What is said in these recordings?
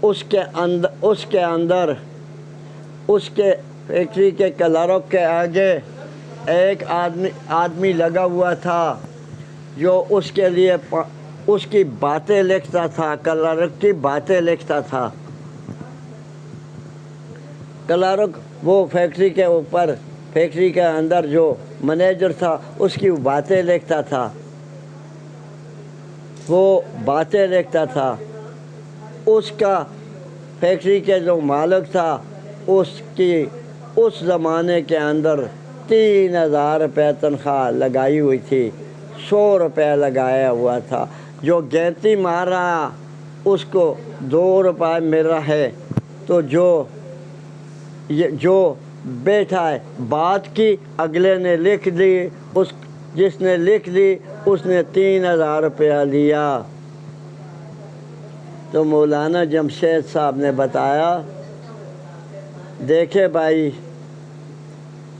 اس کے اندر اس کے فیکٹری کے کلرک کے آگے ایک آدمی لگا ہوا تھا جو اس کے لیے اس کی باتیں لکھتا تھا، کلرک کی باتیں لکھتا تھا۔ کلرک وہ فیکٹری کے اوپر، فیکٹری کے اندر جو منیجر تھا اس کی باتیں لکھتا تھا، وہ باتیں لکھتا تھا۔ اس کا فیکٹری کے جو مالک تھا اس زمانے کے اندر 3000 روپے تنخواہ لگائی ہوئی تھی، 100 روپے لگایا ہوا تھا۔ جو گینتی مار رہا اس کو 2 روپے مل رہا ہے، تو جو بیٹھا ہے بات کی اگلے نے لکھ دی، جس نے لکھ دی اس نے 3000 روپیہ لیا۔ تو مولانا جمشید صاحب نے بتایا، دیکھے بھائی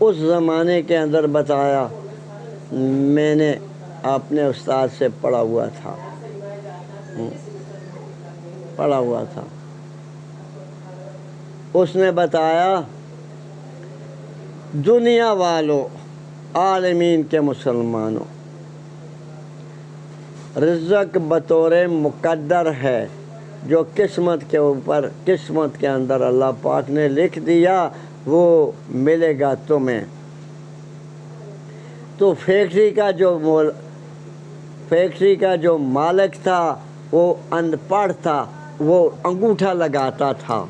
اس زمانے کے اندر بتایا، میں نے اپنے استاد سے پڑھا ہوا تھا۔ اس نے بتایا، دنیا والوں، عالمین کے مسلمانوں، رزق بطور مقدر ہے، جو قسمت کے اوپر، قسمت کے اندر اللہ پاک نے لکھ دیا وہ ملے گا تمہیں۔ تو فیکٹری کا جو مالک تھا وہ ان پڑھ تھا، وہ انگوٹھا لگاتا تھا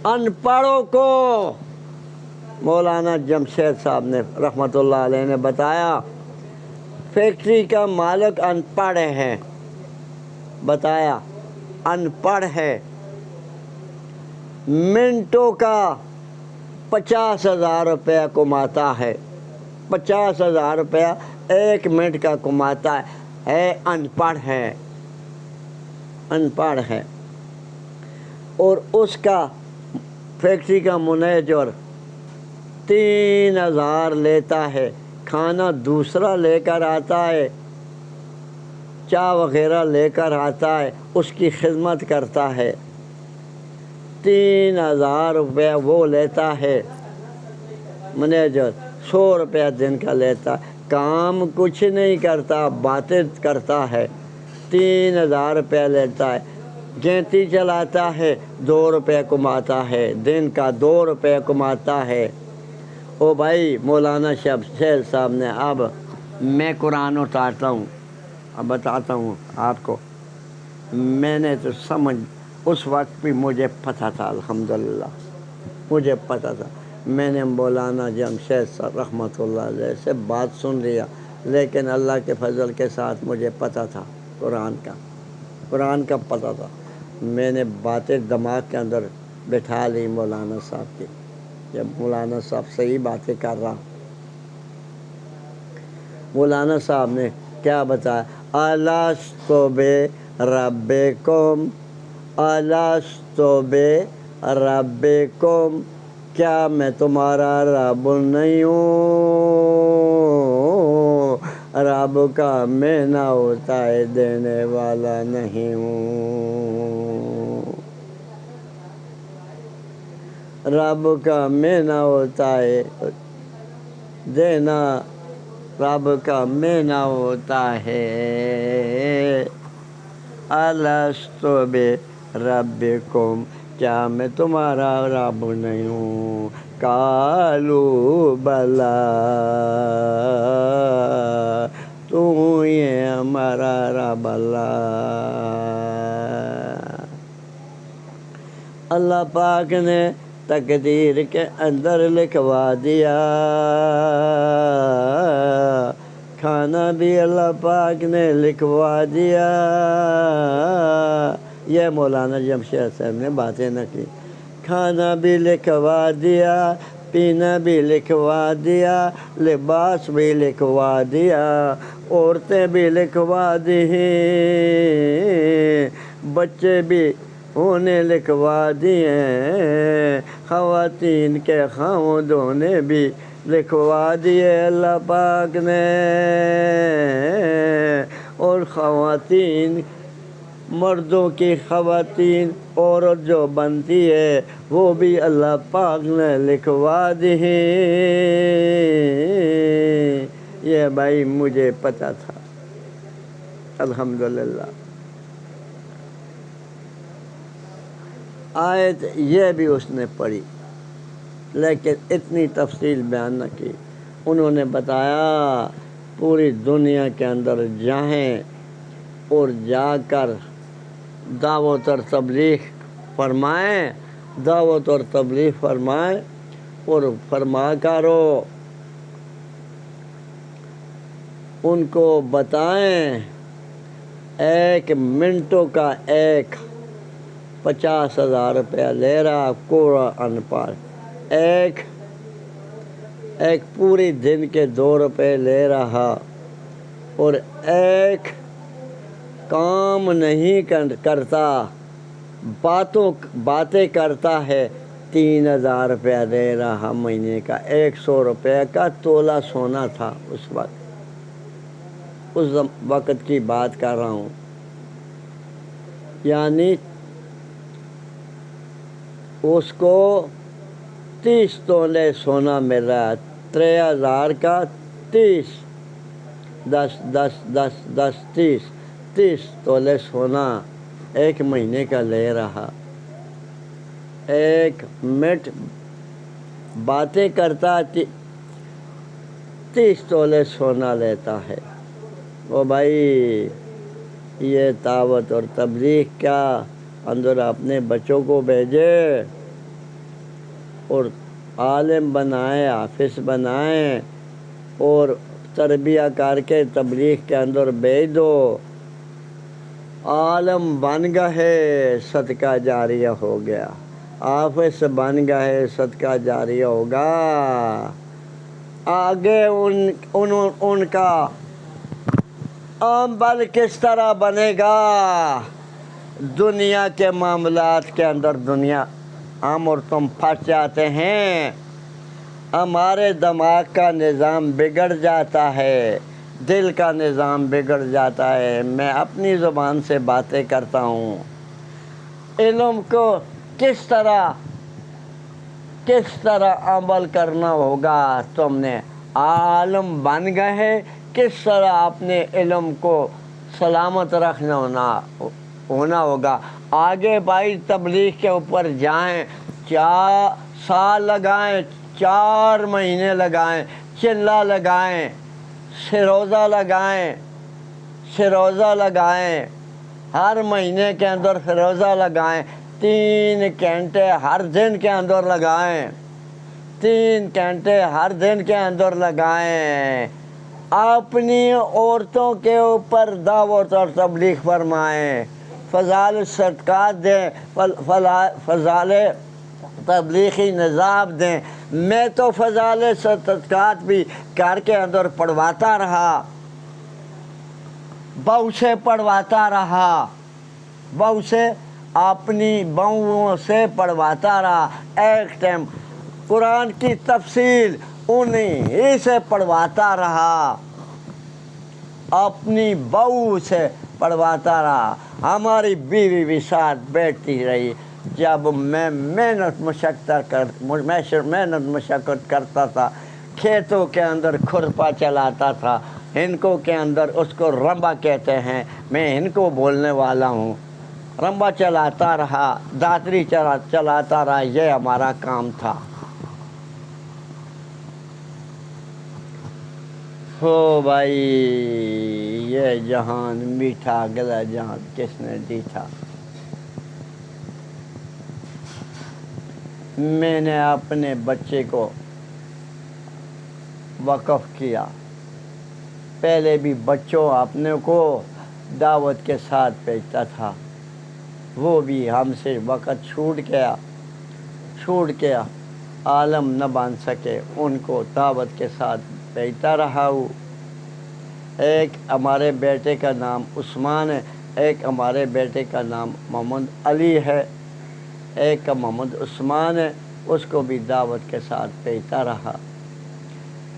ان پڑھوں کو۔ مولانا جمشید صاحب نے رحمۃ اللہ علیہ نے بتایا، فیکٹری کا مالک ان پڑھ ہے، بتایا ان پڑھ ہے، منٹوں کا 50,000 روپیہ کماتا ہے، 50,000 روپیہ 1 منٹ کا کماتا ہے، ان پڑھ ہے، ان پڑھ ہے۔ اور اس کا فیکٹری کا منیجر 3000 لیتا ہے، کھانا دوسرا لے کر آتا ہے، چائے وغیرہ لے کر آتا ہے، اس کی خدمت کرتا ہے، 3000 روپیہ وہ لیتا ہے منیجر، 100 روپیہ دن کا لیتا ہے، کام کچھ نہیں کرتا، باتیں کرتا ہے، 3000 روپیہ لیتا ہے، گینتی چلاتا ہے، 2 روپے کماتا ہے، دن کا 2 روپے کماتا ہے۔ او بھائی مولانا شمشید صاحب نے، اب میں قرآن اتارتا ہوں، اب بتاتا ہوں آپ کو، میں نے تو سمجھ اس وقت بھی مجھے پتہ تھا، الحمدللہ مجھے پتہ تھا، میں نے مولانا جمشید صاحب رحمۃ اللہ علیہ سے بات سن لیا، لیکن اللہ کے فضل کے ساتھ مجھے پتہ تھا قرآن کا پتہ تھا، میں نے باتیں دماغ کے اندر بٹھا لی مولانا صاحب کی، جب مولانا صاحب صحیح باتیں کر رہا، مولانا صاحب نے کیا بتایا، الستُ بربکم، الستُ بربکم، کیا میں تمہارا رب نہیں ہوں؟ رب کا میں نہ ہوتا ہے، دینے والا نہیں ہوں، رب کا میں نہ ہوتا ہے دینا، رب کا میں نہ ہوتا ہے، الستُ بربکم، کیا میں تمہارا رب نہیں ہوں؟ قالوا بلی، تو یہ ہمارا رب اللہ پاک نے تقدیر کے اندر لکھوا دیا، کھانا بھی اللہ پاک نے لکھوا دیا۔ یہ مولانا جمشید صاحب نے باتیں نہ کی، کھانا بھی لکھوا دیا، پینا بھی لکھوا دیا، لباس بھی لکھوا دیا، عورتیں بھی لکھوا دی، بچے بھی انہیں لکھوا دیے، خواتین کے خاوندوں نے بھی لکھوا دیے اللہ پاک نے، اور خواتین مردوں کی خواتین عورت جو بنتی ہے وہ بھی اللہ پاک نے لکھوا دی ہے۔ یہ بھائی مجھے پتہ تھا، الحمدللہ۔ آیت یہ بھی اس نے پڑھی لیکن اتنی تفصیل بیان نہ کی۔ انہوں نے بتایا پوری دنیا کے اندر جائیں اور جا کر دعوت اور تبلیغ فرمائیں، دعوت اور تبلیغ فرمائیں اور فرما کرو، ان کو بتائیں 1 منٹوں کا 50,000 روپیہ لے رہا کوڑا ان پڑھ، ایک پوری دن کے 2 روپے لے رہا، اور ایک کام نہیں کرتا، باتیں کرتا ہے 3,000 روپیہ دے رہا مہینے کا۔ 100 روپے کا تولہ سونا تھا اس وقت کی بات کر رہا ہوں، یعنی اس کو 30 تولے سونا مل رہا ہے، 3,000 کا 30، 30 تولے سونا 1 مہینے کا لے رہا۔ 1 منٹ باتیں کرتا 30 تولے سونا لیتا ہے۔ وہ بھائی یہ دعوت اور تبلیغ کیا اندر اپنے بچوں کو بھیجے اور عالم بنائیں، حافظ بنائیں اور تربیہ کر کے تبلیغ کے اندر بھیج دو، عالم بن گئے صدقہ جاریہ ہو گیا، حافظ بن گئے صدقہ جاریہ ہوگا۔ آگے ان کا عمل کس طرح بنے گا دنیا کے معاملات کے اندر؟ دنیا ہم اور تم پھنس جاتے ہیں، ہمارے دماغ کا نظام بگڑ جاتا ہے، دل کا نظام بگڑ جاتا ہے۔ میں اپنی زبان سے باتیں کرتا ہوں، علم کو کس طرح عمل کرنا ہوگا؟ تم نے عالم بن گئے، کس طرح اپنے علم کو سلامت رکھنا ہونا ہوگا۔ آگے بھائی تبلیغ کے اوپر جائیں، 4 سال لگائیں، 4 مہینے لگائیں، چلہ لگائیں، سروزہ لگائیں، ہر مہینے کے اندر فروزہ لگائیں، 3 گھنٹے ہر دن کے اندر لگائیں، 3 گھنٹے ہر دن کے اندر لگائیں، اپنی عورتوں کے اوپر دعوت اور تبلیغ فرمائیں، فضائل صدقات دیں، فضائل تبلیغی نظام دیں۔ میں تو فضائل صدقات بھی گھر کے اندر پڑھواتا رہا، بہو سے پڑھواتا رہا، بہو سے اپنی بہوؤں سے پڑھواتا رہا، ایک ٹائم قرآن کی تفصیل انہیں سے پڑھواتا رہا، اپنی بہو سے پڑھواتا رہا۔ ہماری بیوی بھی ساتھ بیٹھتی رہی، جب میں محنت مشقت کرتا تھا، کھیتوں کے اندر کھرپا چلاتا تھا، ہنکوں کے اندر اس کو رمبا کہتے ہیں، میں ہنکو بولنے والا ہوں، رمبا چلاتا رہا، داتری چلاتا رہا، یہ ہمارا کام تھا۔ ہو بھائی یہ جہان میٹھا گلا جہان کس نے دی تھا؟ میں نے اپنے بچے کو وقف کیا، پہلے بھی بچوں اپنے کو دعوت کے ساتھ بھیجتا تھا، وہ بھی ہم سے وقت چھوٹ گیا، عالم نہ بن سکے، ان کو دعوت کے ساتھ بھیجتا رہا ہوں۔ ایک ہمارے بیٹے کا نام عثمان ہے، ایک ہمارے بیٹے کا نام محمد علی ہے، ایک کا محمد عثمان ہے، اس کو بھی دعوت کے ساتھ بھیجتا رہا،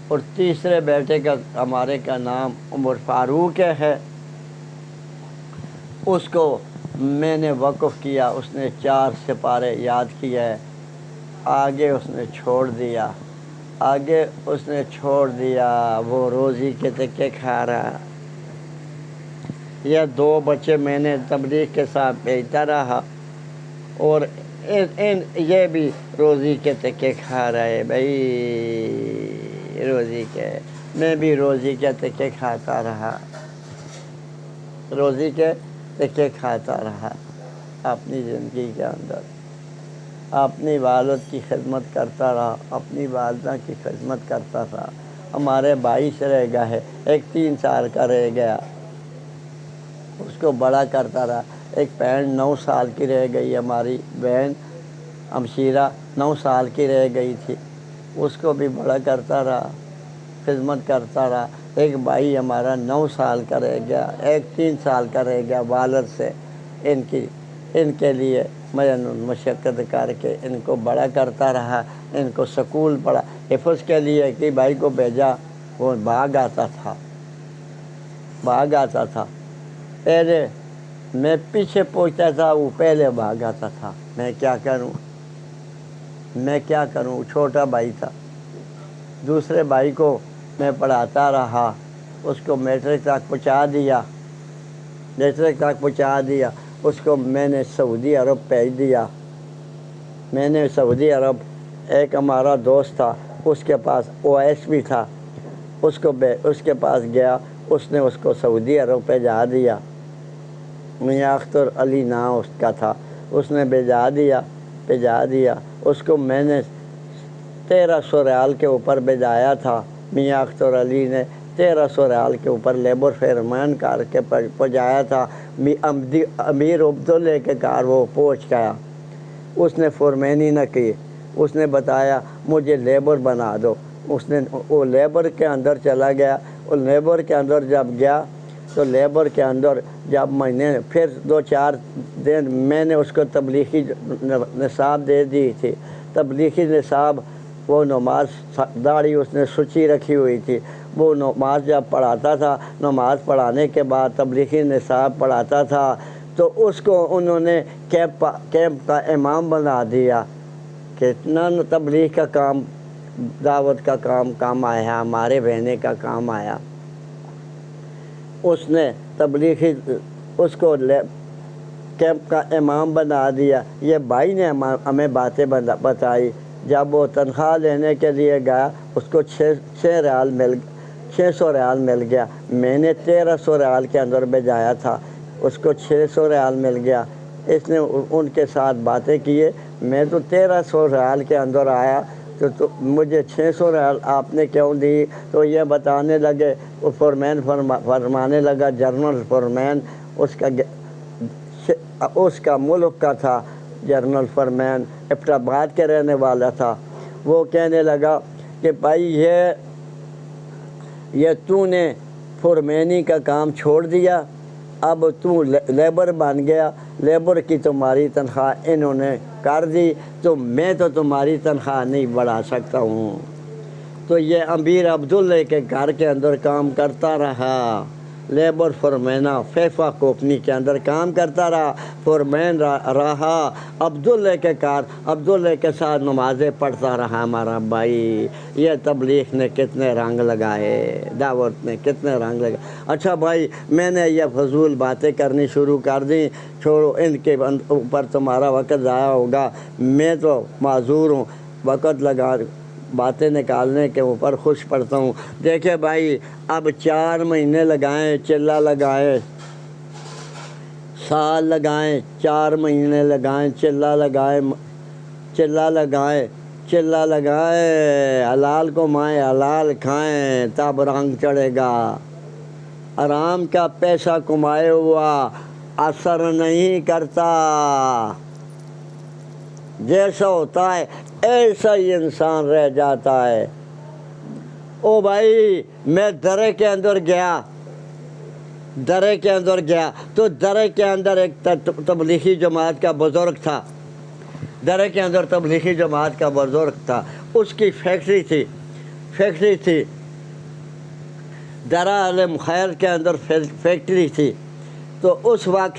اور تیسرے بیٹے کا ہمارے کا نام عمر فاروق ہے، اس کو میں نے وقف کیا، اس نے 4 سپارے یاد کیا ہے، آگے اس نے چھوڑ دیا، آگے اس نے چھوڑ دیا، وہ روزی کے تکے کھا رہا۔ یہ 2 بچے میں نے تبلیغ کے ساتھ بھیجتا رہا، اور یہ بھی روزی کے تکے کھا رہے بھائی، روزی کے، میں بھی روزی کے تکے کھاتا رہا، روزی کے تکے کھاتا رہا اپنی زندگی کے اندر، اپنی والد کی خدمت کرتا رہا، اپنی والدہ کی خدمت کرتا رہا۔ ہمارے بھائی سے رہ گیا ہے، ایک 3 سال کا رہ گیا، اس کو بڑا کرتا رہا۔ ایک بہن 9 سال کی رہ گئی، ہماری بہن ہمشیرہ 9 سال کی رہ گئی تھی، اس کو بھی بڑا کرتا رہا، خدمت کرتا رہا۔ ایک بھائی ہمارا 9 سال کا رہ گیا، ایک 3 سال کا رہ گیا والد سے، ان کے لیے میں مشقت کر کے ان کو بڑا کرتا رہا، ان کو سکول پڑھا، حفظ کے لیے کہ بھائی کو بھیجا، وہ بھاگ آتا تھا، پہلے میں پیچھے پہنچتا تھا، وہ پہلے بھاگ آتا تھا۔ میں کیا کروں، چھوٹا بھائی تھا۔ دوسرے بھائی کو میں پڑھاتا رہا، اس کو میٹرک تک پہنچا دیا، اس کو میں نے سعودی عرب بھیج دیا۔ میں نے سعودی عرب، ایک ہمارا دوست تھا، اس کے پاس OS بھی تھا، اس کے پاس گیا، اس نے اس کو سعودی عرب بھیجا دیا۔ میاں اختر علی نام اس کا تھا، اس نے بھیجا دیا۔ اس کو میں نے 1300 ریال کے اوپر بھیجایا تھا، میاں اختر علی نے 1300 ریال کے اوپر لیبر فیرمان کر کے پہنچایا تھا۔ امیر عبداللہ کے کار وہ پہنچ گیا، اس نے فورمینی نہ کی، اس نے بتایا مجھے لیبر بنا دو، اس نے وہ لیبر کے اندر چلا گیا۔ اور لیبر کے اندر جب گیا تو لیبر کے اندر جب میں نے پھر 2-4 دن میں نے اس کو تبلیغی نصاب دے دی تھی، تبلیغی نصاب، وہ نماز، داڑھی اس نے سچی رکھی ہوئی تھی، وہ نماز جب پڑھاتا تھا، نماز پڑھانے کے بعد تبلیغی نصاب پڑھاتا تھا، تو اس کو انہوں نے کیمپ کا امام بنا دیا۔ کتنا تبلیغ کا کام، دعوت کا کام آیا، ہمارے بہنے کا کام آیا۔ اس نے تبلیغی، اس کو کیمپ کا امام بنا دیا۔ یہ بھائی نے ہمیں باتیں بتائی۔ جب وہ تنخواہ لینے کے لیے گیا، اس کو 600 ریال مل گیا۔ میں نے 1300 ریال کے اندر بھیجایا تھا، اس کو 600 ریال مل گیا۔ اس نے ان کے ساتھ باتیں کیے، میں تو 1300 ریال کے اندر آیا، تو مجھے 600 ریال آپ نے کیوں دی؟ تو یہ بتانے لگے، وہ فورمین فرمانے لگا، جنرل فورمین اس کا ملک کا تھا، جنرل فورمین ایبٹ آباد کے رہنے والا تھا۔ وہ کہنے لگا کہ بھائی یہ تو نے فورمینی کا کام چھوڑ دیا، اب تو لیبر بن گیا، لیبر کی تمہاری تنخواہ انہوں نے کر دی، تو میں تو تمہاری تنخواہ نہیں بڑھا سکتا ہوں۔ تو یہ امیر عبداللہ کے گھر کے اندر کام کرتا رہا، لیبر فورمینا فیفا کمپنی کے اندر کام کرتا رہا، فورمین رہا، عبداللہ کے ساتھ نمازیں پڑھتا رہا ہمارا بھائی۔ یہ تبلیغ نے کتنے رنگ لگائے، دعوت نے کتنے رنگ لگائے۔ اچھا بھائی، میں نے یہ فضول باتیں کرنی شروع کر دیں، چھوڑو، ان کے اوپر تمہارا وقت ضائع ہوگا، میں تو معذور ہوں، وقت باتیں نکالنے کے اوپر خوش پڑتا ہوں۔ دیکھیں بھائی، اب 4 مہینے لگائیں، چلہ لگائیں، سال لگائیں، 4 مہینے لگائیں، چلہ لگائیں، حلال کو مائیں، حلال کھائیں، تب رنگ چڑھے گا۔ آرام کا پیسہ کمائے ہوا اثر نہیں کرتا، جیسا ہوتا ہے ایسا ہی انسان رہ جاتا ہے۔ او بھائی، میں درے کے اندر گیا تو درے کے اندر ایک تبلیغی جماعت کا بزرگ تھا، اس کی فیکٹری تھی، درہ علم خیر کے اندر فیکٹری تھی۔ تو اس وقت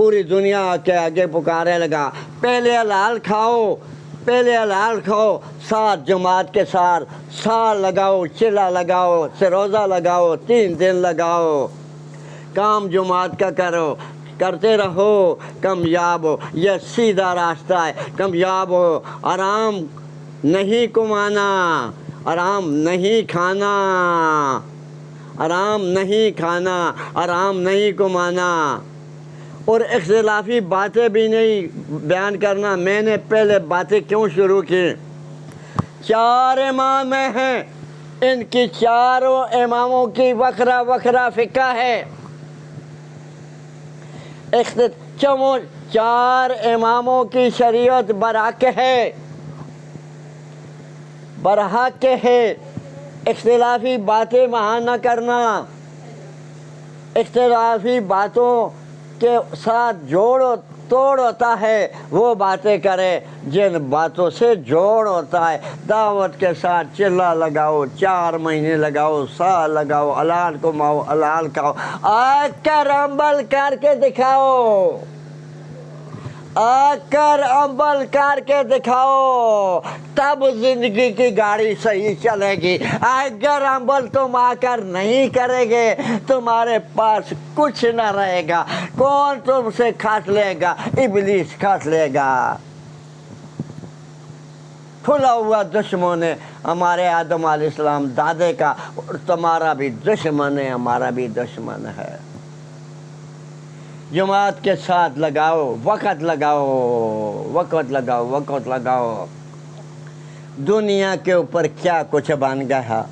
پوری دنیا کے آگے پکارے لگا، پہلے حلال کھاؤ، پہلے حلال کھاؤ، ساتھ جماعت کے ساتھ سال لگاؤ، چلا لگاؤ، روزہ لگاؤ، 3 دن لگاؤ، کام جماعت کا کرو، کرتے رہو، کامیاب ہو۔ یہ سیدھا راستہ ہے، کامیاب ہو۔ آرام نہیں کمانا، آرام نہیں کھانا، آرام نہیں کھانا، آرام نہیں کمانا، اور اختلافی باتیں بھی نہیں بیان کرنا۔ میں نے پہلے باتیں کیوں شروع کی؟ 4 امام ہیں، ان کی چاروں اماموں کی وکھرا وکھرا فقہ ہے۔ 4 اماموں کی شریعت برحق ہے، برحق ہے۔ اختلافی باتیں وہاں نہ کرنا، اختلافی باتوں کے ساتھ جوڑ توڑ ہوتا ہے وہ باتیں کرے جن باتوں سے جوڑ ہوتا ہے۔ دعوت کے ساتھ چلا لگاؤ، 4 مہینے لگاؤ، سال لگاؤ، حلال کماؤ، حلال کھاؤ، آ کر عمل کر کے دکھاؤ، آ کر عمل کر کے دکھاؤ، تب زندگی کی گاڑی صحیح چلے گی۔ اگر عمل تم آ کر نہیں کرے گے تمہارے پاس کچھ نہ رہے گا۔ کون تم سے کھاٹ لے گا؟ ابلیس کھاٹ لے گا۔ کھلا ہوا دشمن ہے ہمارے آدم علیہ السلام دادے کا، اور تمہارا بھی دشمن ہے، ہمارا بھی دشمن ہے۔ جماعت کے ساتھ لگاؤ، وقت لگاؤ، وقت لگاؤ، وقت لگاؤ۔ دنیا کے اوپر کیا کچھ بن گیا،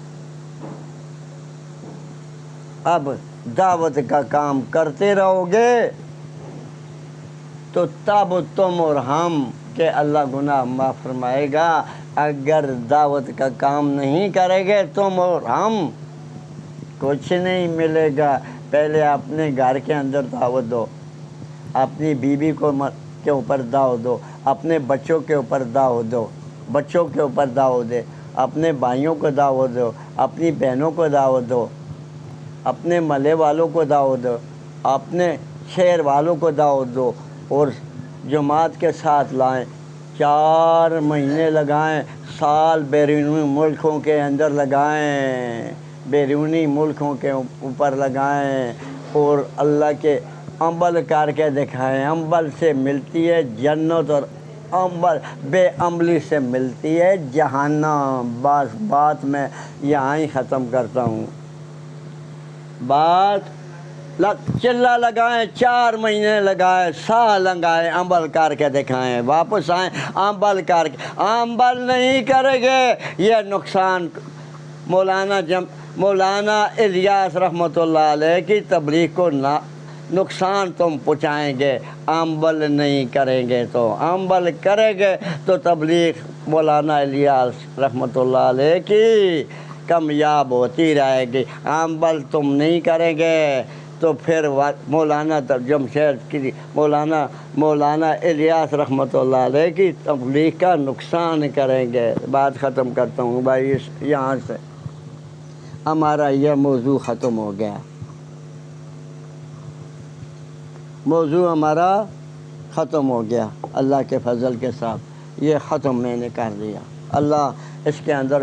اب دعوت کا کام کرتے رہو گے تو تب تم اور ہم کہ اللہ گناہ معاف فرمائے گا۔ اگر دعوت کا کام نہیں کرے گے تم اور ہم، کچھ نہیں ملے گا۔ پہلے اپنے گھر کے اندر دعوت دو، اپنی بیوی کے اوپر دعوت دو، اپنے بچوں کے اوپر دعوت دو، بچوں کے اوپر دعوت دے، اپنے بھائیوں کو دعوت دو، اپنی بہنوں کو دعوت دو، اپنے محلے والوں کو دعوت دو، اپنے شہر والوں کو دعوت دو، اور جماعت کے ساتھ لائیں۔ 4 مہینے لگائیں، سال بیرونی ملکوں کے اندر لگائیں، بیرونی ملکوں کے اوپر لگائیں، اور اللہ کے عمل کر کے دکھائیں۔ عمل سے ملتی ہے جنت، اور عمل بے عملی سے ملتی ہے جہنم۔ بس بات میں یہاں ہی ختم کرتا ہوں۔ بات چلا لگائیں، 4 مہینے لگائیں، سال لگائیں، عمل کر کے دکھائیں، واپس آئیں عمل کر کے۔ عمل نہیں کرے گے یہ نقصان۔ مولانا الیاس رحمۃ اللہ علیہ کی تبلیغ کو نقصان تم پہنچائیں گے، عمل نہیں کریں گے تو۔ عمل کریں گے تو تبلیغ مولانا الیاس رحمۃ اللہ علیہ کی کامیاب ہوتی رہے گی۔ عمل تم نہیں کریں گے تو پھر مولانا جمشید کی مولانا الیاس رحمۃ اللہ علیہ کی تبلیغ کا نقصان کریں گے۔ بات ختم کرتا ہوں بھائی، یہاں سے ہمارا یہ موضوع ختم ہو گیا، موضوع ہمارا ختم ہو گیا۔ اللہ کے فضل کے ساتھ یہ ختم میں نے کر دیا۔ اللہ اس کے اندر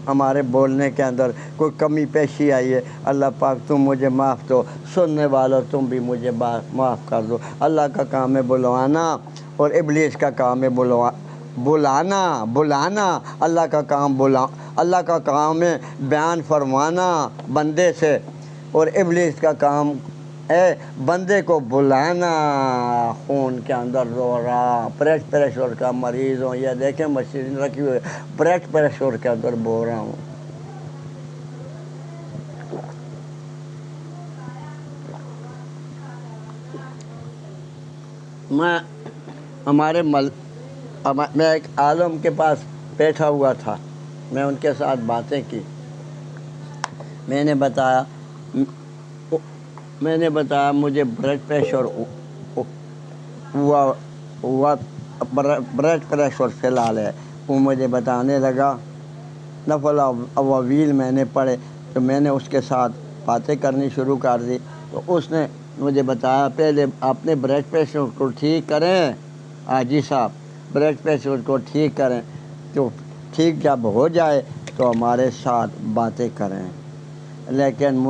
ہمارے بولنے کے اندر کوئی کمی پیشی آئی ہے، اللہ پاک تم مجھے معاف دو، سننے والوں تم بھی مجھے معاف کر دو۔ اللہ کا کام ہے بلوانا، اور ابلیس کا کام ہے بلانا۔ اللہ کا کام ہے بیان فرمانا بندے سے، اور ابلیس کا کام ہے بندے کو بلانا۔ خون کے اندر دورہ، بلڈ پریشر کا مریض ہوں، یہ دیکھیں مشین رکھی ہوئی، بلڈ پریشر کے اندر بول رہا ہوں۔ میں ایک عالم کے پاس بیٹھا ہوا تھا، میں ان کے ساتھ باتیں کی، میں نے بتایا مجھے بلڈ پریشر ہوا بلڈ پریشر فی الحال ہے۔ وہ مجھے بتانے لگا، نفل اواویل میں نے پڑھے، تو میں نے اس کے ساتھ باتیں کرنی شروع کر دی، تو اس نے مجھے بتایا پہلے اپنے بلڈ پریشر کو ٹھیک کریں، حاجی صاحب بلڈ پریشر کو ٹھیک کریں، تو ٹھیک جب ہو جائے تو ہمارے ساتھ باتیں کریں۔ لیکن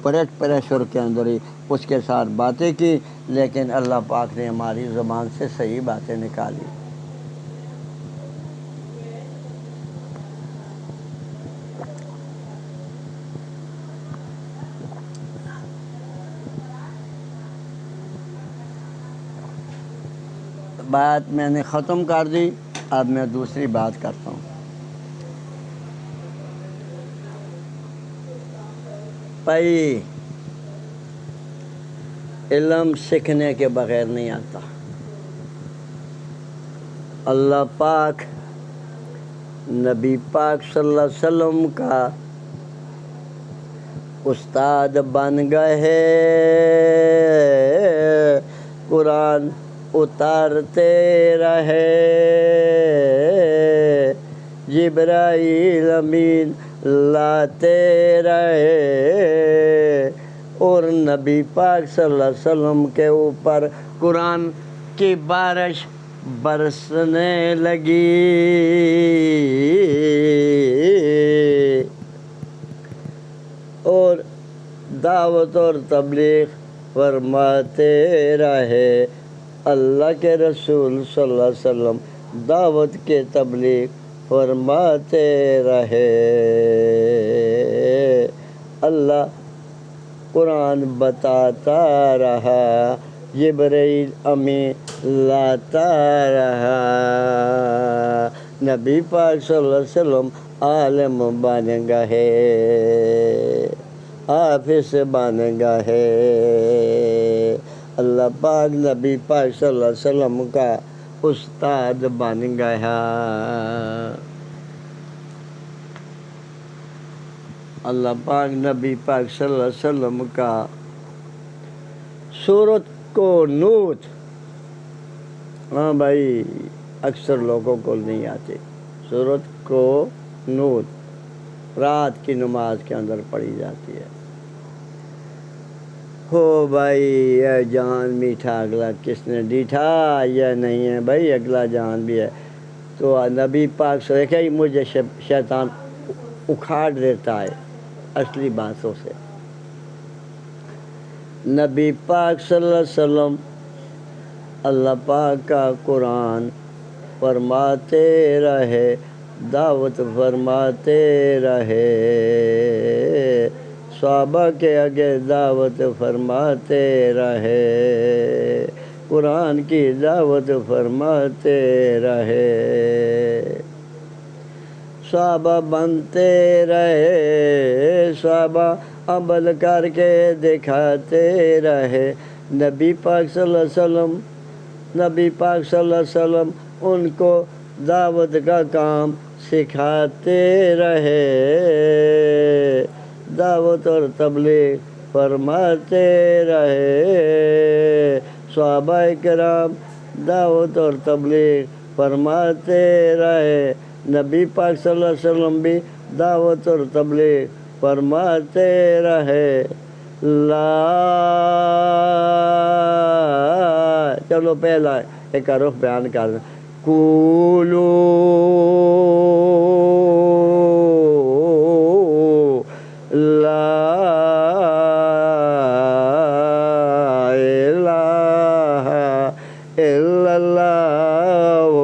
بلڈ پریشر کے اندر ہی اس کے ساتھ باتیں کی، لیکن اللہ پاک نے ہماری زبان سے صحیح باتیں نکالی۔ بات میں نے ختم کر دی، اب میں دوسری بات کرتا ہوں۔ بھائی علم سیکھنے کے بغیر نہیں آتا۔ اللہ پاک نبی پاک صلی اللہ علیہ وسلم کا استاد بن گئے، قرآن اتارتے رہے، جبرائیل امین لاتے رہے، اور نبی پاک صلی اللہ علیہ وسلم کے اوپر قرآن کی بارش برسنے لگی، اور دعوت اور تبلیغ فرماتے رہے۔ اللہ کے رسول صلی اللہ علیہ وسلم دعوت کے تبلیغ فرماتے رہے۔ اللہ قرآن بتاتا رہا، جبرائیل امین لاتا رہا، نبی پاک صلی اللہ علیہ وسلم عالم بن گئے، حافظ بن گئے۔ اللہ پاک نبی پاک صلی اللہ علیہ وسلم کا استاد بن گیا۔ اللہ پاک نبی پاک صلی اللہ علیہ وسلم کا سورت قنوت، ہاں بھائی اکثر لوگوں کو نہیں آتی، سورت قنوت رات کی نماز کے اندر پڑھی جاتی ہے۔ ہو بھائی یہ جان میٹھا اگلا کس نے ڈیٹھا، یہ نہیں ہے بھائی اگلا جان بھی ہے۔ تو نبی پاک سے دیکھا ہی مجھے شیطان اکھاڑ دیتا ہے اصلی باتوں سے۔ نبی پاک صلی اللہ علیہ وسلم اللہ پاک کا قرآن فرماتے رہے، دعوت فرماتے رہے، صحابہ کے آگے دعوت فرماتے رہے، قرآن کی دعوت فرماتے رہے، صحابہ بنتے رہے، صحابہ عمل کر کے دکھاتے رہے۔ نبی پاک صلی اللہ علیہ وسلم نبی پاک صلی اللہ علیہ وسلم ان کو دعوت کا کام سکھاتے رہے، دعوت اور تبلیغ فرماتے رہے، صحابہ کرام دعوت اور تبلیغ فرماتے رہے، نبی پاک صلی اللہ علیہ وسلم بھی دعوت اور تبلیغ فرماتے رہے۔ چلو پہلا ایک رخ بیان کر دیں، قولوا لا الہ الا اللہ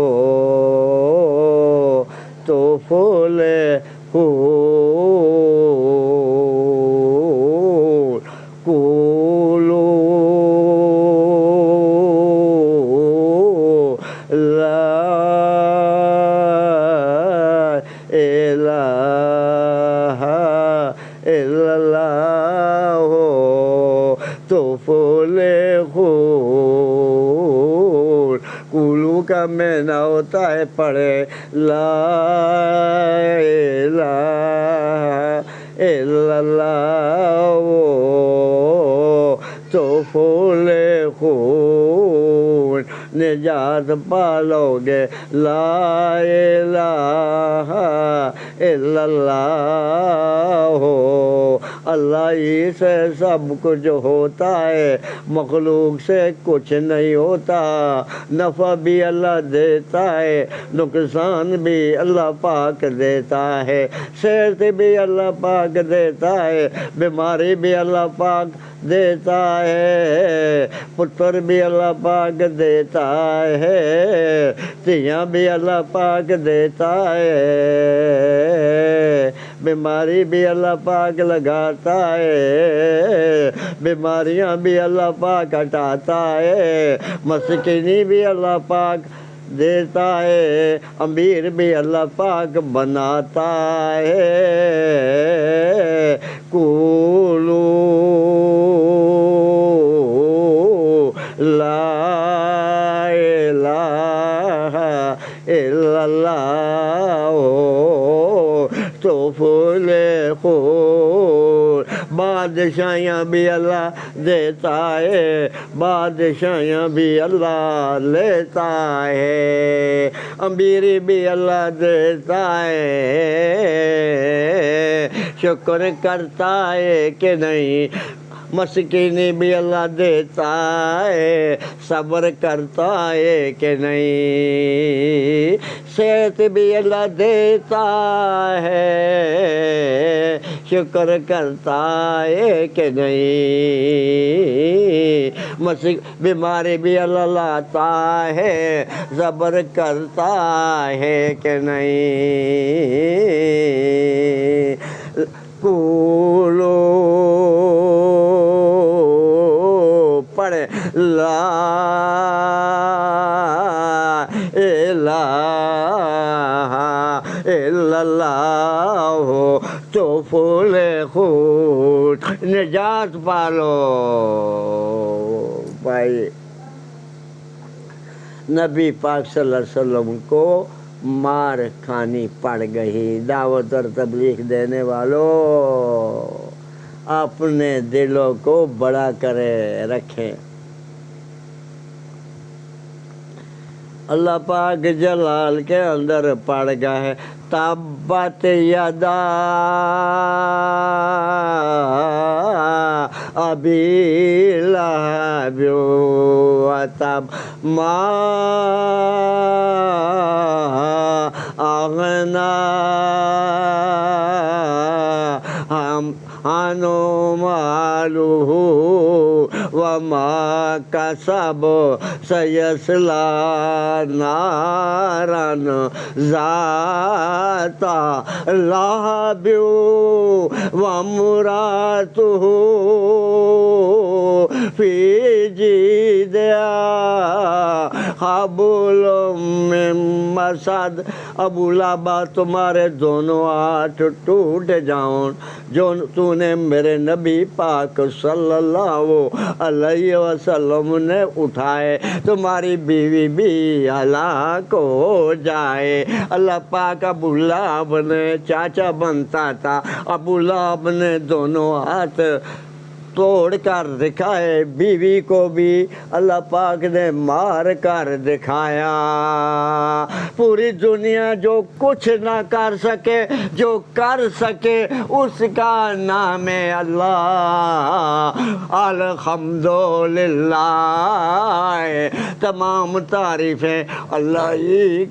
تفلحون، قولو کا معنی ہوتا ہے پڑھے لا الہ الا اللہ تفلحون، نجات پالوگے لا الہ الا اللہ ہو اللہ ہی سے سب کچھ ہوتا ہے مخلوق سے کچھ نہیں ہوتا نفع بھی اللہ دیتا ہے نقصان بھی اللہ پاک دیتا ہے صحت بھی اللہ پاک دیتا ہے بیماری بھی اللہ پاک دیتا ہے پتر بھی اللہ پاک دیتا ہے تیاں بھی اللہ پاک دیتا ہے بیماری بھی اللہ پاک لگاتا ہے بیماریاں بھی اللہ پاک ہٹاتا ہے مسکینی بھی اللہ پاک دیتا ہے امیر بھی اللہ پاک بناتا ہے قولوا لا الہ الا اللہ تفلحون بادشاہیاں بھی اللہ دیتا ہے بادشاہیاں بھی اللہ لیتا ہے امیری بھی اللہ دیتا ہے شکر کرتا ہے کہ نہیں مسکینی بھی اللہ دیتا ہے صبر کرتا ہے کہ نہیں صحت بھی اللہ دیتا ہے شکر کرتا ہے کہ نہیں بیماری بھی اللہ لاتا ہے صبر کرتا ہے کہ نہیں قولوا پڑھے لا الہ الا اللہ تفلحون نجات پالو بھائی نبی پاک صلی اللہ علیہ وسلم کو مار کھانی پڑ گئی دعوت اور تبلیغ دینے والوں اپنے دلوں کو بڑا کرے رکھیں اللہ پاک جلال کے اندر پڑ گیا ہے تبت یدا ابی لہب وتب ما اغنی عنہ مالہ وما کسب سیصلی نارا ذات لہب وامرأتہ فی جیدہا حبل من مسد ابو لہب تمہارے دونوں ہاتھ ٹوٹ جاؤں جو تو نے میرے نبی پاک صلی اللہ علیہ وسلم نے اٹھائے تمہاری بیوی بھی ہلاک ہو جائے اللہ پاک ابو لہب نے چاچا بنتا تھا ابو لہب نے دونوں ہاتھ توڑ کر دکھائے بیوی کو بھی اللہ پاک نے مار کر دکھایا پوری دنیا جو کچھ نہ کر سکے جو کر سکے اس کا نام ہے اللہ الحمدللہ تمام تعریفیں اللہ ہی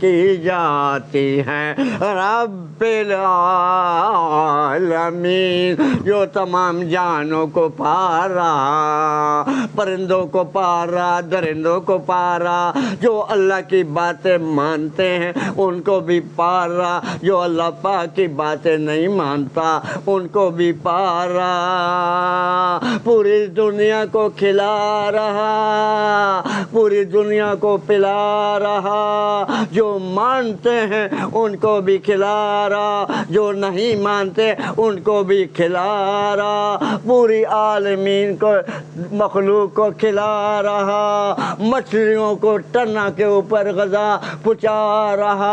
کی جاتی ہیں رب العالمین جو تمام جانوں کو پا رہا پرندوں کو پا رہا درندوں کو پا رہا جو اللہ کی باتیں مانتے ہیں ان کو بھی پا رہا جو اللہ پاک کی باتیں نہیں مانتا ان کو بھی پا رہا پوری دنیا کو کھلا رہا پوری دنیا کو پلا رہا جو مانتے ہیں ان کو بھی کھلا رہا جو نہیں مانتے ان کو بھی کھلا رہا پوری عالمین کو مخلوق کو کھلا رہا مچھلیوں کو ٹنا کے اوپر غذا پہنچا رہا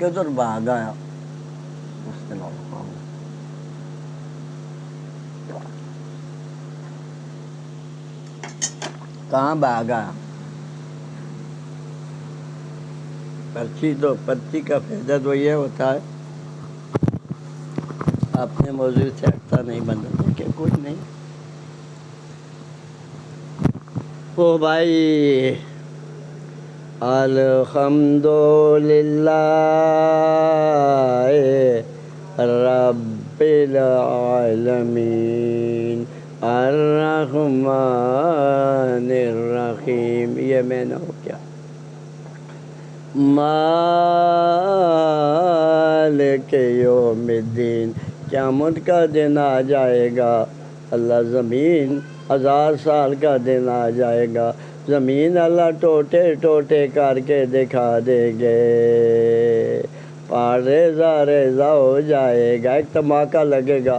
کدھر بھاگ گیا کہاں بھاگا؟ پرچی کا فائدہ تو یہ ہوتا ہے اپنے موضوع سے ہٹتا نہیں، بندہ کہ کچھ نہیں۔ او بھائی الحمدللہ رب العالمین الرحمن الرحیم، یہ میں نے ہو کیا مالک یوم الدین، قیامت کا دن آ جائے گا، اللہ زمین 1000 سال کا دن آ جائے گا، زمین اللہ ٹوٹے ٹوٹے کر کے دکھا دے گے، پہاڑ ریزہ ریزہ ہو جائے گا، ایک دھماکہ لگے گا،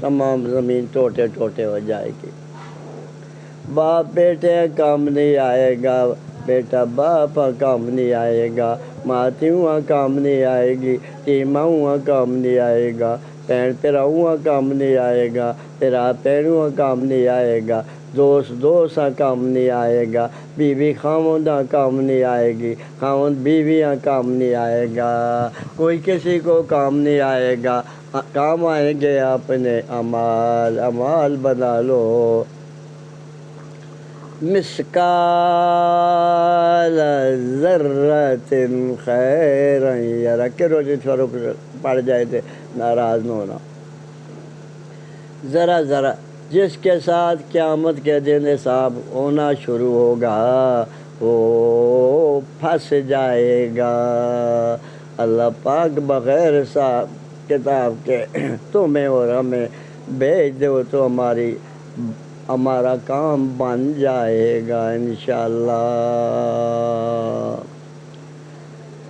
تمام زمین ٹوٹے ٹوٹے ہو جائے گی، باپ بیٹے کام نہیں آئے گا، بیٹا باپ کام نہیں آئے گا، ماتی ہوا کام نہیں آئے گی، تیمہ ہوا کام نہیں آئے گا، پین پیرا ہوا کام نہیں آئے گا، پیرا پین ہوا کام نہیں آئے گا، دوست کام نہیں آئے گا، بیوی خاوندہ کام نہیں آئے گی، خاوند بیویاں کام نہیں آئے گا، کوئی کسی کو کام نہیں آئے گا، کام آئیں گے اپنے اعمال بنا لو، مسکال ذرۃ خیرا یرا کہ روزی تھوڑا پڑ جائے تھے ناراض نہ ہونا، ذرا ذرا جس کے ساتھ قیامت کے دن حساب ہونا شروع ہوگا وہ پھنس جائے گا، اللہ پاک بغیر حساب کتاب کے تمہیں اور ہمیں بھیج دو تو ہمارا کام بن جائے گا انشاءاللہ۔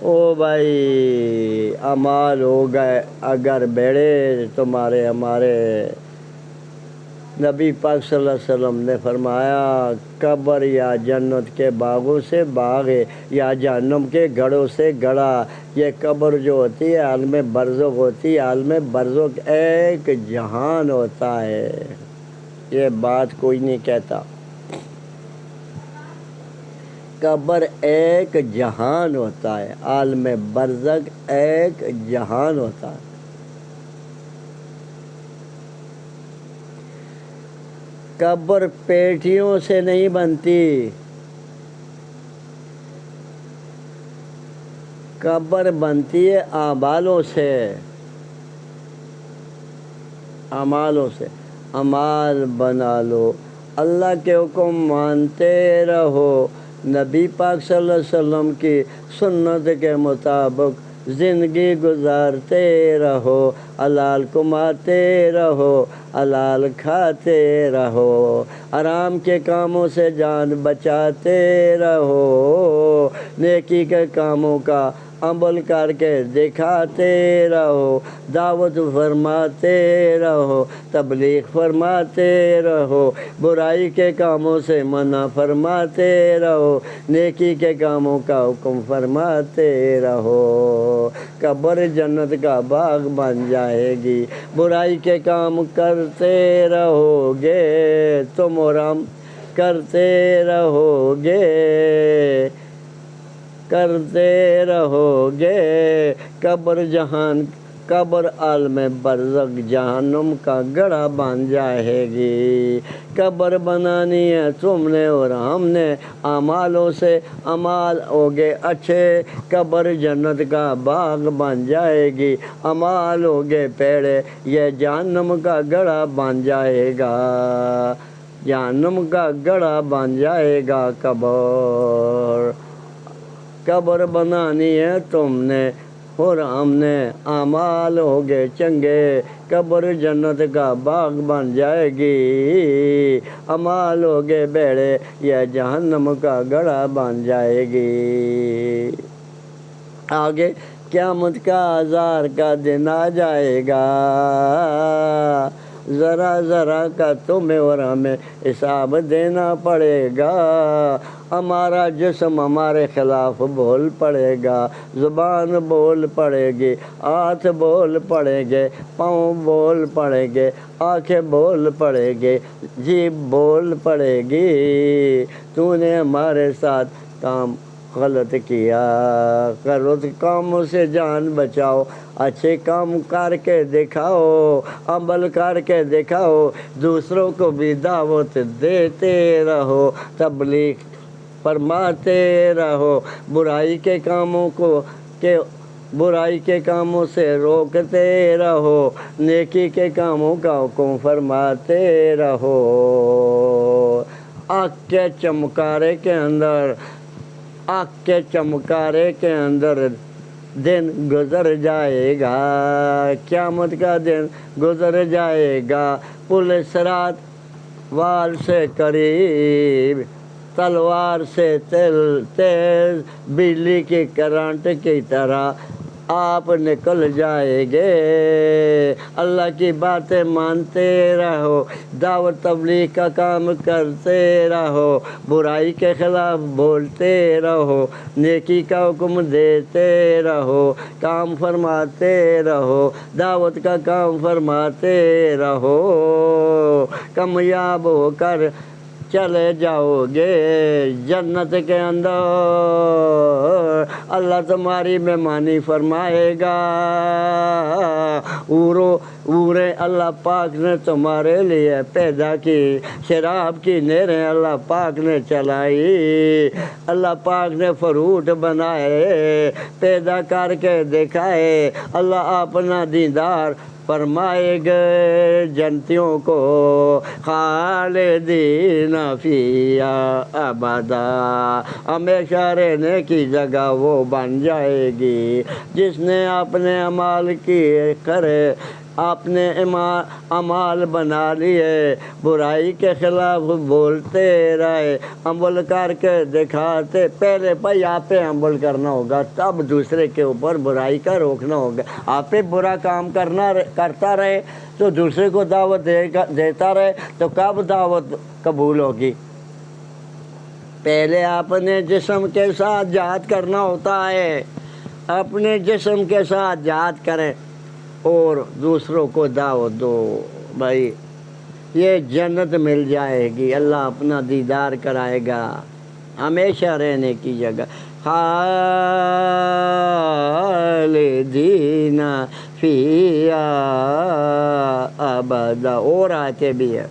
او بھائی اعمال ہو گئے اگر بیڑے تمہارے، ہمارے نبی پاک صلی اللہ علیہ وسلم نے فرمایا قبر یا جنت کے باغوں سے باغ ہے یا جہنم کے گڑھوں سے گڑھا، یہ قبر جو ہوتی ہے عالم برزخ ہوتی ہے، عالم برزخ ایک جہان ہوتا ہے، یہ بات کوئی نہیں کہتا، قبر ایک جہان ہوتا ہے، عالم برزخ ایک جہان ہوتا ہے، قبر پیٹیوں سے نہیں بنتی، قبر بنتی ہے اعمالوں سے، اعمالوں سے، اعمال بنا لو، اللہ کے حکم مانتے رہو، نبی پاک صلی اللہ علیہ وسلم کی سنت کے مطابق زندگی گزارتے رہو، حلال کماتے رہو، حلال کھاتے رہو، حرام کے کاموں سے جان بچاتے رہو، نیکی کے کاموں کا عمل کر کے دکھاتے رہو، دعوت فرماتے رہو، تبلیغ فرماتے رہو، برائی کے کاموں سے منع فرماتے رہو، نیکی کے کاموں کا حکم فرماتے رہو، قبر جنت کا باغ بن جائے گی، برائی کے کام کرتے رہو گے تم اور ہم، کرتے رہو گے، کرتے رہو گے، قبر عالم برزخ جہنم کا گڑھا بن جائے گی، قبر بنانی ہے تم نے اور ہم نے، اعمالوں سے اعمال ہوگے اچھے، قبر جنت کا باغ بن جائے گی، اعمال ہوگے پیڑے یہ جہنم کا گڑھا بن جائے گا، جہنم کا گڑھا بن جائے گا قبر بنانی ہے تم نے اور ہم نے، اعمال ہوگے چنگے، قبر جنت کا باغ بن جائے گی، اعمال ہوگے بیڑے یہ جہنم کا گڑھا بن جائے گی، آگے قیامت کا ہزار کا دن آ جائے گا، ذرا ذرا کا تمہیں اور ہمیں حساب دینا پڑے گا، ہمارا جسم ہمارے خلاف بول پڑے گا، زبان بول پڑے گی، ہاتھ بول پڑیں گے، پاؤں بول پڑیں گے، آنکھیں بول پڑے گے، جیب بول پڑے گی تو نے ہمارے ساتھ کام غلط کیا۔ غلط کاموں سے جان بچاؤ، اچھے کام کر کے دکھاؤ، عمل کر کے دکھاؤ، دوسروں کو بھی دعوت دیتے رہو، تبلیغ فرماتے رہو، برائی کے کاموں سے روکتے رہو، نیکی کے کاموں کا حکم فرماتے رہو۔ آنکھ کے چمکارے کے اندر دن گزر جائے گا، قیامت کا دن گزر جائے گا، پل صراط وال سے قریب، تلوار سے تیز، بجلی کی کرنٹ کی طرح آپ نکل جائیں گے۔ اللہ کی باتیں مانتے رہو، دعوت تبلیغ کا کام کرتے رہو، برائی کے خلاف بولتے رہو، نیکی کا حکم دیتے رہو، کام فرماتے رہو، دعوت کا کام فرماتے رہو، کامیاب ہو کر چلے جاؤ گے جنت کے اندر۔ اللہ تمہاری مہمانی فرمائے گا، اوریں اللہ پاک نے تمہارے لیے پیدا کی، شراب کی نہریں اللہ پاک نے چلائی، اللہ پاک نے فروٹ بنائے، پیدا کر کے دکھائے، اللہ اپنا دیدار فرمائے گے جنتیوں کو، خالدین فیہا ابدا، ہمیشہ رہنے کی جگہ وہ بن جائے گی۔ جس نے اپنے اعمال کیے کرے، اپنے اعمال بنا لیے، برائی کے خلاف بولتے رہے، عمل کر کے دکھاتے، پہلے بھائی آپ پہ عمل کرنا ہوگا، تب دوسرے کے اوپر برائی کا روکنا ہوگا۔ آپ پہ برا کام کرتا رہے تو دوسرے کو دعوت دیتا رہے تو کب دعوت قبول ہوگی؟ پہلے اپنے جسم کے ساتھ جہاد کرنا ہوتا ہے، اپنے جسم کے ساتھ جہاد کریں اور دوسروں کو دعوت دو، بھائی یہ جنت مل جائے گی، اللہ اپنا دیدار کرائے گا، ہمیشہ رہنے کی جگہ، خالدین فیہا ابدا۔ اور آتے بھی ہے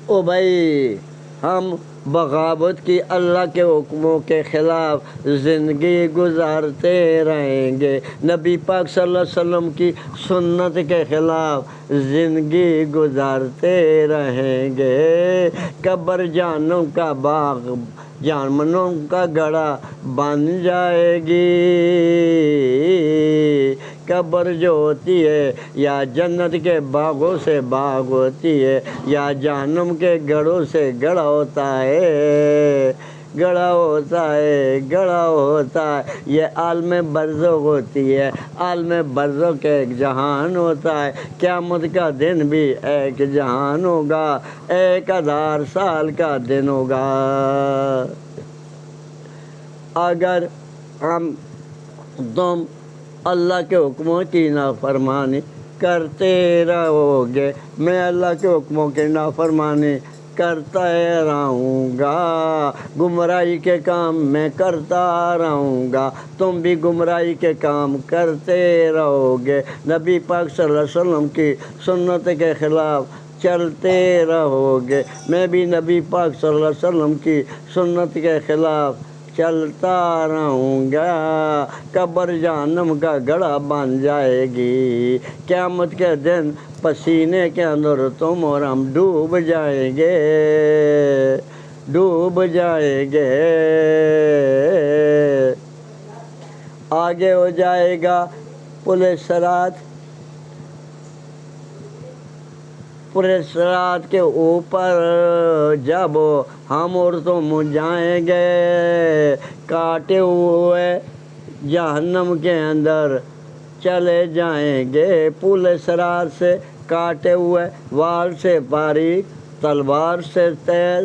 او بھائی، ہم بغاوت کی اللہ کے حکموں کے خلاف زندگی گزارتے رہیں گے، نبی پاک صلی اللہ علیہ وسلم کی سنت کے خلاف زندگی گزارتے رہیں گے، قبر جہنم کا باغ، جہنم کا گڑھا بن جائے گی۔ قبر جو ہوتی ہے یا جنت کے باغوں سے باغ ہوتی ہے یا جہنم کے گڑھوں سے گڑھا ہوتا ہے، گڑھا ہوتا ہے، یہ عالم برزخ ہوتی ہے، عالم برزخ کا ایک جہان ہوتا ہے، قیامت کا دن بھی ایک جہان ہوگا، 1000 سال کا دن ہوگا۔ اگر تم اللہ کے حکموں کی نافرمانی کرتے رہو گے، میں اللہ کے حکموں کی نافرمانی کرتا رہوں گا، گمراہی کے کام میں کرتا رہوں گا، تم بھی گمراہی کے کام کرتے رہو گے، نبی پاک صلی اللہ علیہ وسلم کی سنت کے خلاف چلتے رہو گے، میں بھی نبی پاک صلی اللہ علیہ وسلم کی سنت کے خلاف چلتا رہوں گا، قبر جہنم کا گڑھا بن جائے گی، قیامت کے دن پسینے کے اندر تم اور ہم ڈوب جائیں گے، ڈوب جائیں گے۔ آگے ہو جائے گا پل صراط، پل صراط کے اوپر جب ہم اور تم جائیں گے، کاٹے ہوئے جہنم کے اندر چلے جائیں گے، پل صراط سے کاٹے ہوئے، وال سے باریک، تلوار سے تیز،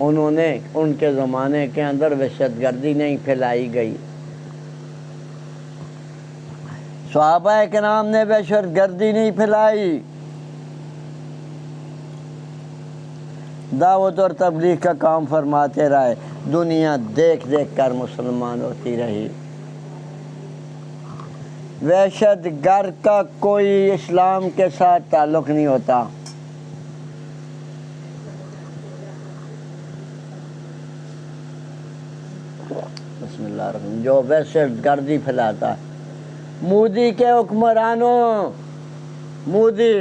ان کے زمانے کے اندر وحشت گردی نہیں پھیلائی گئی، صحابہ کرام نے وحشت گردی نہیں پھیلائی، دعوت اور تبلیغ کا کام فرماتے رہے، دنیا دیکھ دیکھ کر مسلمان ہوتی رہی۔ وحشت گرد کا کوئی اسلام کے ساتھ تعلق نہیں ہوتا۔ بسم اللہ الرحمن الرحیم۔ جو وحشت گردی پھیلاتا ہے، مودی کے حکمرانوں، مودی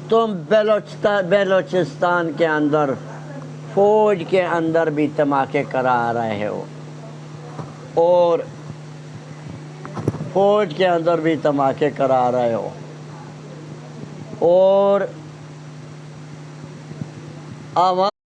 تم بلوچستان کے اندر فوج کے اندر بھی دھماکے کرا رہے ہو، اور فوج کے اندر بھی دھماکے کرا رہے ہو، اور عوام